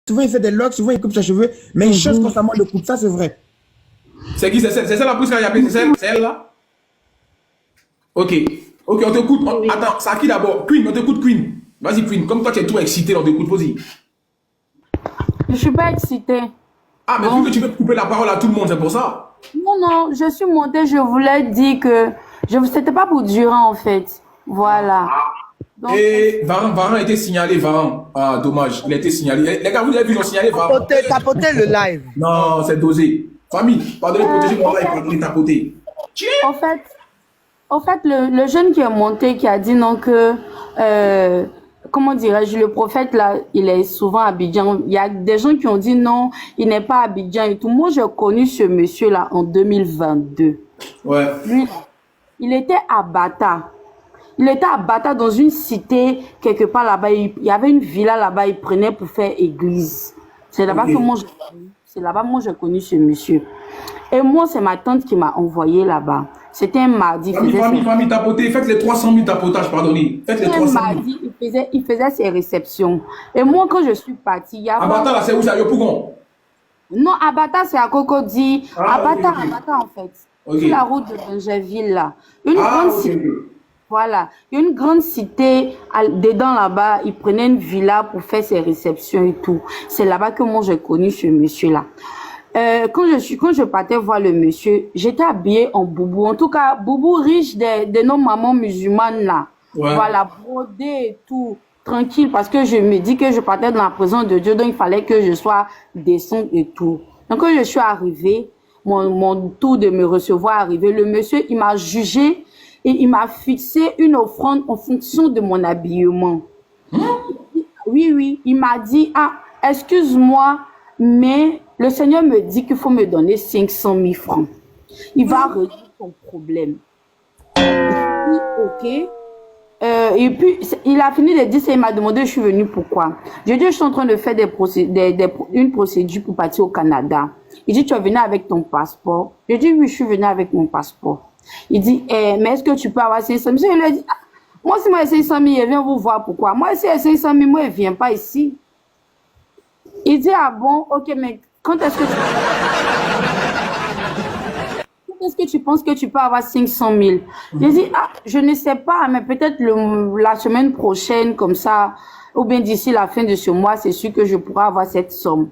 Souvent, il fait des locks, souvent, il coupe ses cheveux, mais il change constamment de coupe. Ça, c'est vrai. C'est qui? C'est celle la plus qu'il a appelée? C'est elle là? Ok. Ok, on t'écoute. Attends, c'est à qui d'abord? Queen, on t'écoute Queen. Vas-y, Queen. Comme toi, tu es tout excité, on t'écoute. Vas-y. Je suis pas excitée. Ah, mais vu que tu veux couper la parole à tout le monde, c'est pour ça? Non, non, je suis montée, je voulais dire que c'était pas pour Durand en fait. Voilà. Donc, Et Varan a été signalé, Varan. Ah, dommage, il a été signalé. Les gars, vous avez vu, ils ont signalé Varan. Tapoter le live. Non, c'est dosé. Famille, pardonnez de protéger mon live, pardonnez de tapoter. en fait, le jeune qui est monté, qui a dit non que, comment dirais-je, le prophète là, il est souvent à Abidjan. Il y a des gens qui ont dit non, il n'est pas à Abidjan et tout. Moi, j'ai connu ce monsieur là en 2022. Ouais. Lui, il était à Bata. Il était à Bata dans une cité, quelque part là-bas. Il y avait une villa là-bas, il prenait pour faire église. C'est là-bas que moi, j'ai connu ce monsieur. Et moi, c'est ma tante qui m'a envoyé là-bas. C'était un mardi. Famille, tapotez. Faites les 300 000 tapotages, pardonnez. Faites les 300 000. Un mardi, il faisait ses réceptions. Et moi, quand je suis partie, il y a... Abata, là, c'est où ça? Yopougon? Non, Abata, c'est à Cocody. Abata, okay. Abata, en fait. Okay. Sur la route de Benjerville, là. Une grande cité. Voilà. Une grande cité, dedans là-bas, il prenait une villa pour faire ses réceptions et tout. C'est là-bas que moi, j'ai connu ce monsieur-là. Quand je partais voir le monsieur, j'étais habillée en boubou. En tout cas, boubou riche de nos mamans musulmanes là. Ouais. Voilà, brodé et tout. Tranquille, parce que je me dis que je partais dans la présence de Dieu, donc il fallait que je sois décente et tout. Donc quand je suis arrivée, mon tour de me recevoir arrivé, le monsieur, il m'a jugé et il m'a fixé une offrande en fonction de mon habillement. Oui, il m'a dit, ah, excuse-moi, mais le Seigneur me dit qu'il faut me donner 500 000 francs. Il va résoudre ton problème. Ok. Et puis, il a fini de dire ça, il m'a demandé, je suis venue pourquoi. J'ai dit, je suis en train de faire une procédure pour partir au Canada. Il dit, tu es venu avec ton passeport? J'ai dit, oui, je suis venue avec mon passeport. Il dit, mais est-ce que tu peux avoir 500 000? Je lui ai dit, ah, moi, si moi, 500 000, il vient vous voir pourquoi. Moi, si il y a 500 000, moi, il ne vient pas ici. Il dit, ah bon, ok, mais quand est-ce que tu penses que tu peux avoir 500 000? J'ai dit, ah, je ne sais pas, mais peut-être la semaine prochaine, comme ça, ou bien d'ici la fin de ce mois, c'est sûr que je pourrai avoir cette somme.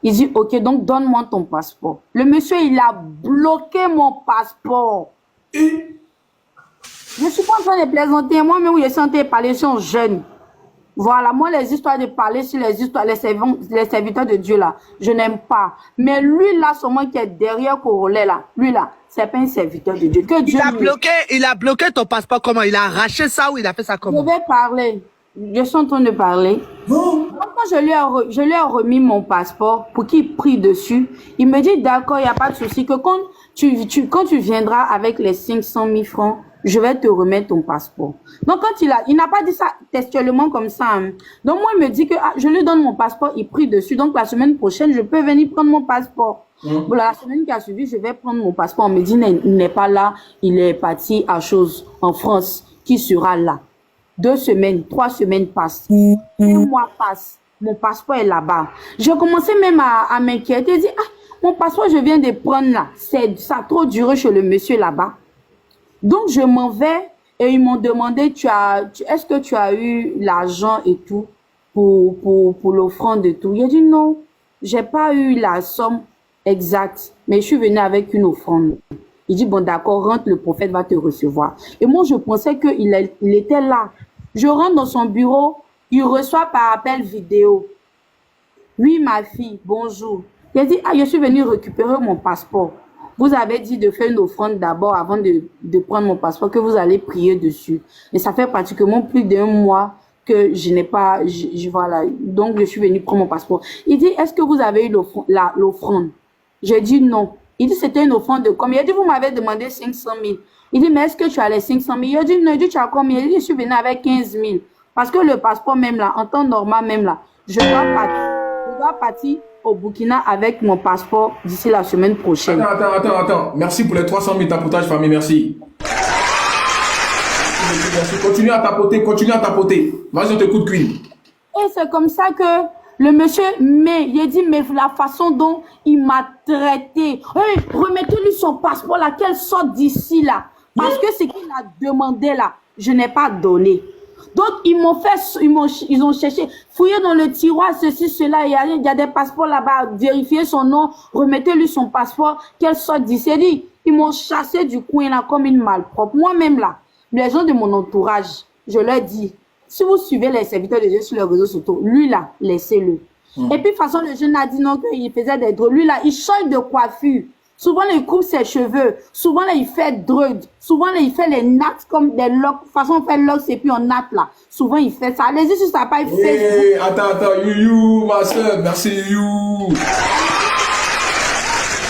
Il dit, ok, donc donne-moi ton passeport. Le monsieur, il a bloqué mon passeport. Et? Je suis pas en train de plaisanter. Moi-même, je suis en train de parler, je suis jeune. Voilà, moi, les histoires de parler sur les serviteurs de Dieu, là, je n'aime pas. Mais lui, là, seulement qui est derrière Corolet, là, lui, là, c'est pas un serviteur de Dieu. Que Dieu Il a bloqué ton passeport comment? Il a arraché ça ou il a fait ça comment? Je vais parler. Je suis en train de parler. Non. Quand je lui ai remis mon passeport pour qu'il prie dessus, il me dit, d'accord, il n'y a pas de souci, que quand tu viendras avec les 500 000 francs, je vais te remettre ton passeport. Donc, quand il n'a pas dit ça textuellement comme ça. Hein. Donc, moi, il me dit que je lui donne mon passeport, il prie dessus. Donc, la semaine prochaine, je peux venir prendre mon passeport. Bon, la semaine qui a suivi, je vais prendre mon passeport. On me dit, il n'est pas là. Il est parti à chose en France. Qui sera là? 2 semaines, 3 semaines passent. 1 mois passe. Mon passeport est là-bas. J'ai commencé même à m'inquiéter. Je dis, ah, mon passeport, je viens de prendre là. Ça a trop duré chez le monsieur là-bas. Donc, je m'en vais et ils m'ont demandé, est-ce que tu as eu l'argent et tout pour l'offrande et tout? J'ai dit non, j'ai pas eu la somme exacte, mais je suis venue avec une offrande. Il dit, bon d'accord, rentre, le prophète va te recevoir. Et moi, je pensais qu'il était là. Je rentre dans son bureau, il reçoit par appel vidéo. Oui, ma fille, bonjour. Il a dit, ah, je suis venue récupérer mon passeport. Vous avez dit de faire une offrande d'abord avant de prendre mon passeport, que vous allez prier dessus. Et ça fait pratiquement plus d'1 mois que je n'ai pas, voilà. Donc, je suis venue prendre mon passeport. Il dit, est-ce que vous avez eu l'offrande? J'ai dit non. Il dit, c'était une offrande de combien? Il dit, vous m'avez demandé 500 000. Il dit, mais est-ce que tu as les 500 000? Il dit, non. Il dit, tu as combien? Il dit, je suis venue avec 15 000. Parce que le passeport même là, en temps normal même là, je dois partir au Burkina avec mon passeport d'ici la semaine prochaine. Attends. Merci pour les 300 000 tapotages, famille, merci. Continue à tapoter. Vas-y, on t'écoute, Queen. Et c'est comme ça que Le monsieur, mais, il a dit, mais la façon dont il m'a traité. Hey, remettez-lui son passeport là, qu'elle sorte d'ici là. Parce que ce qu'il a demandé là, je n'ai pas donné. Donc, ils ont cherché, fouillé dans le tiroir, ceci, cela, il y a des passeports là-bas, vérifier son nom, remettez-lui son passeport, qu'elle sorte d'ici. Ils m'ont chassé du coin là comme une malpropre. Moi-même là, les gens de mon entourage, je leur dis, si vous suivez les serviteurs de Dieu sur les réseaux sociaux, lui là, laissez-le. Et puis, de toute façon, le jeune a dit non, qu'il faisait des drogues. Lui là, il change de coiffure. Souvent, là, il coupe ses cheveux. Souvent, là, il fait drogue. Souvent, là, il fait les nattes comme des locks. De toute façon, on fait locks et puis on natte là. Souvent, il fait ça. Allez-y sur sa page Facebook. Hey, attends, you, ma soeur, merci, you.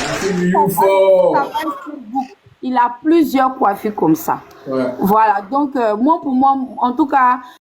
Merci, you, fort. Sa page Facebook. Il a plusieurs coiffures comme ça. Ouais. Voilà. Donc, moi, pour moi, en tout cas,